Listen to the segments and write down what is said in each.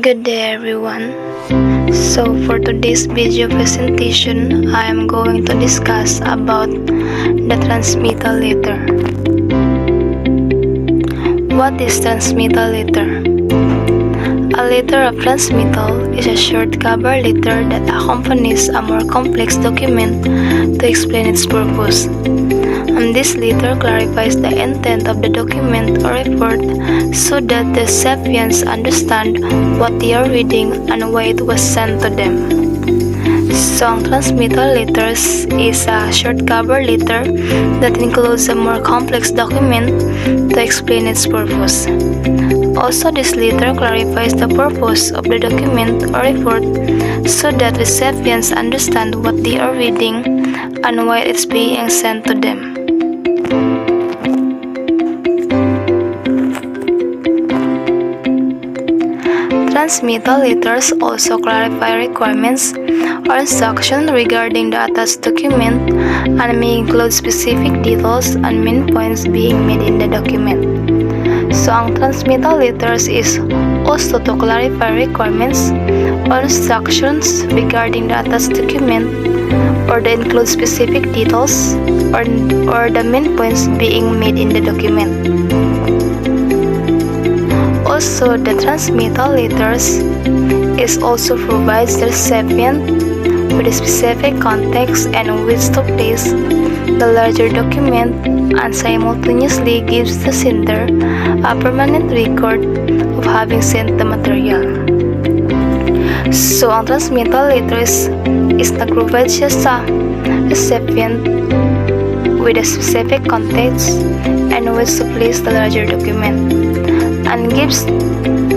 Good day everyone. So for today's video presentation, I am going to discuss about the transmittal letter. What is transmittal letter? A letter of transmittal is a short cover letter that accompanies a more complex document to explain its purpose. This letter clarifies the intent of the document or report so that the recipients understand what they are reading and why it was sent to them. So, ang transmittal letters is a short cover letter that includes a more complex document to explain its purpose. Also, this letter clarifies the purpose of the document or report so that recipients understand what they are reading and why it's being sent to them. Transmittal letters also clarify requirements or instructions regarding the attached document and may include specific details and main points being made in the document. So, ang transmittal letters is also to clarify requirements or instructions regarding the attached document or to include specific details or the main points being made in the document. Also, the transmittal letters is also provides the recipient with a specific context and which to place the larger document and simultaneously gives the sender a permanent record of having sent the material. So, ang transmittal letters is nag-provide siya sa recipient with a specific context and which to place the larger document and gives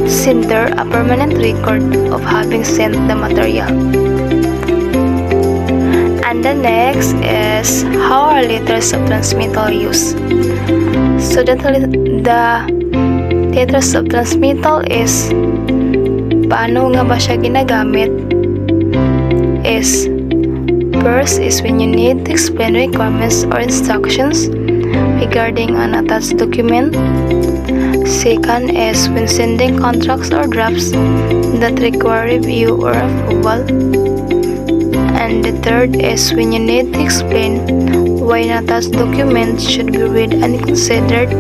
sender a permanent record of having sent the material. And the next is how are letters of transmittal used. So the letters of transmittal is paano nga ba siya ginagamit is first is when you need to explain requirements or instructions regarding an attached document. Second is when sending contracts or drafts that require review or approval. And the third is when you need to explain why an attached document should be read and considered.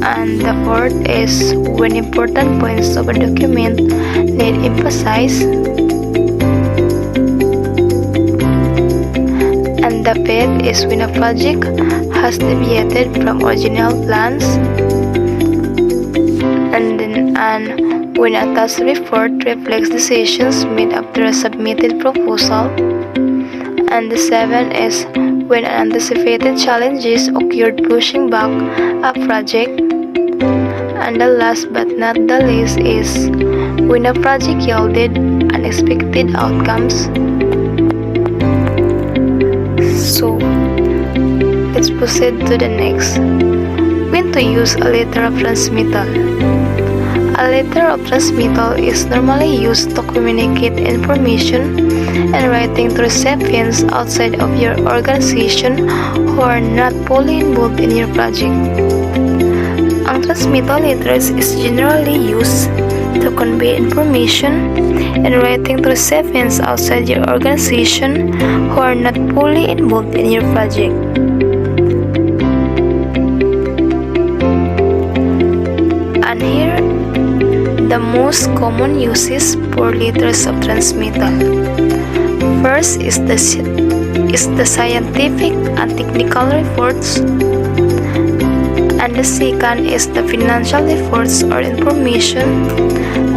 And the fourth is when important points of a document need emphasized. And the fifth is when a project has deviated from original plans. And when a task report reflects decisions made after a submitted proposal. And the seventh is when unanticipated challenges occurred pushing back a project. And the last but not the least is when a project yielded unexpected outcomes. So, let's proceed to the next. When to use a letter of transmittal. A letter of transmittal is normally used to communicate information and writing to recipients outside of your organization who are not fully involved in your project. Ang transmittal letters is generally used to convey information and writing to recipients outside your organization who are not fully involved in your project. And here the most common uses for letters of transmittal. First is the scientific and technical reports, and the second is the financial reports or information,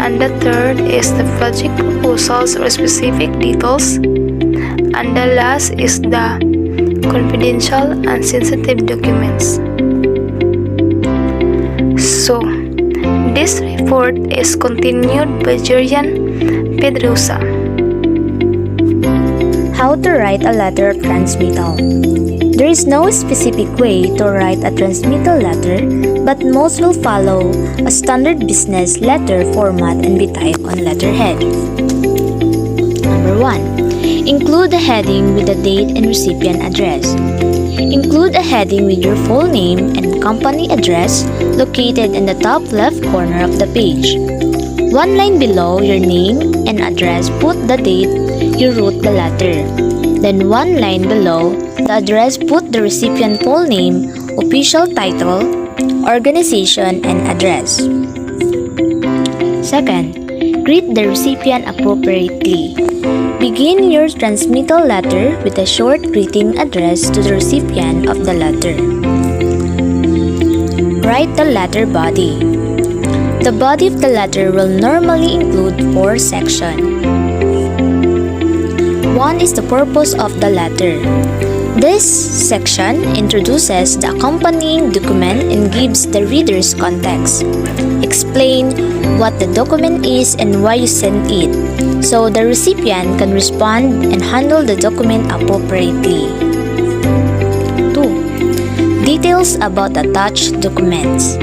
and the third is the project proposals or specific details, and the last is the confidential and sensitive documents. So, this report is continued by Jeriane Pedrosa. How to write a letter of transmittal. There is no specific way to write a transmittal letter, but most will follow a standard business letter format and be typed on letterhead. Number 1. Include a heading with the date and recipient address. Include a heading with your full name and company address located in the top left corner of the page. One line below your name and address, put the date you wrote the letter. Then one line below the address, put the recipient full name, official title, organization, and address. Second, greet the recipient appropriately. Begin your transmittal letter with a short greeting addressed to the recipient of the letter. Write the letter body. The body of the letter will normally include 4 sections. 1 is the purpose of the letter. This section introduces the accompanying document and gives the reader's context. Explain what the document is and why you sent it, so the recipient can respond and handle the document appropriately. 2. Details about attached documents.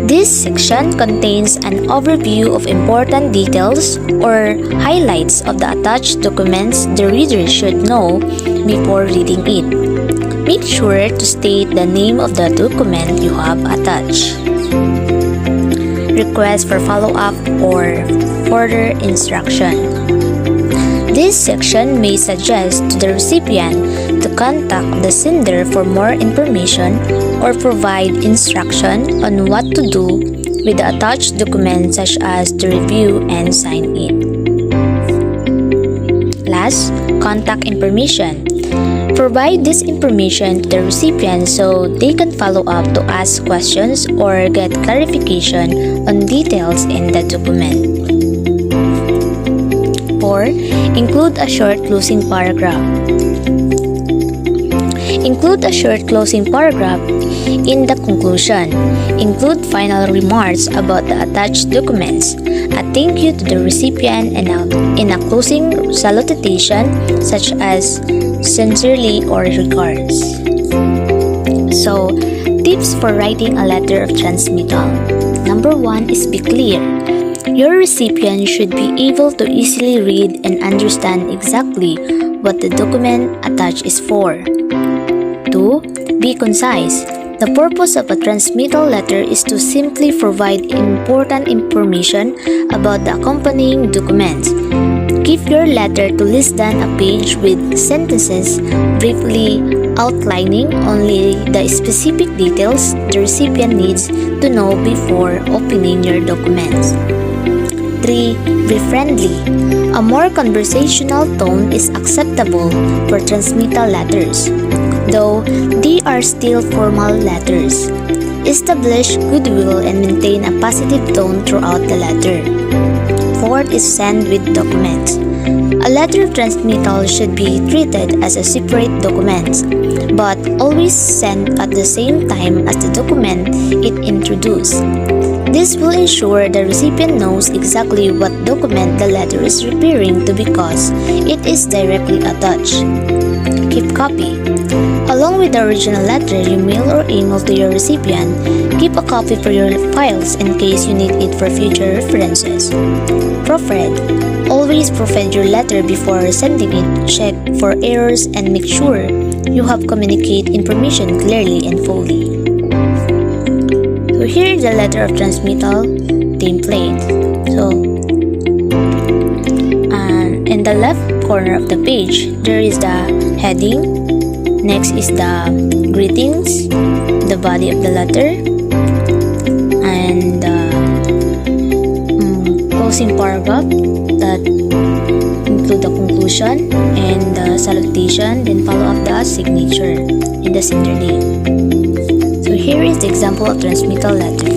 This section contains an overview of important details or highlights of the attached documents the reader should know before reading it. Make sure to state the name of the document you have attached. Request for follow-up or further instruction. This section may suggest to the recipient to contact the sender for more information or provide instruction on what to do with the attached documents, such as to review and sign it. Last, contact information. Provide this information to the recipient so they can follow up to ask questions or get clarification on details in the document. 4. Include a short closing paragraph. Include a short closing paragraph in the conclusion. Include final remarks about the attached documents, a thank you to the recipient, and in a closing salutation such as sincerely or regards. So, tips for writing a letter of transmittal. Number 1 is be clear. Your recipient should be able to easily read and understand exactly what the document attached is for. 2. Be concise. The purpose of a transmittal letter is to simply provide important information about the accompanying documents. Keep your letter to less than a page with sentences briefly outlining only the specific details the recipient needs to know before opening your documents. 3. Be friendly. A more conversational tone is acceptable for transmittal letters, though they are still formal letters. Establish goodwill and maintain a positive tone throughout the letter. 4th is send with documents. A letter of transmittal should be treated as a separate document, but always sent at the same time as the document it introduced. This will ensure the recipient knows exactly what document the letter is referring to because it is directly attached. Keep copy. Along with the original letter you mail or email to your recipient, keep a copy for your files in case you need it for future references. Proofread. Always proofread your letter before sending it. Check for errors and make sure you have communicated information clearly and fully. So here is the letter of transmittal template. So, in the left corner of the page, there is the heading. Next is the greetings, the body of the letter, and the closing paragraph that include the conclusion and the salutation, then follow up the signature and the sender name. So here is the example of transmittal letter.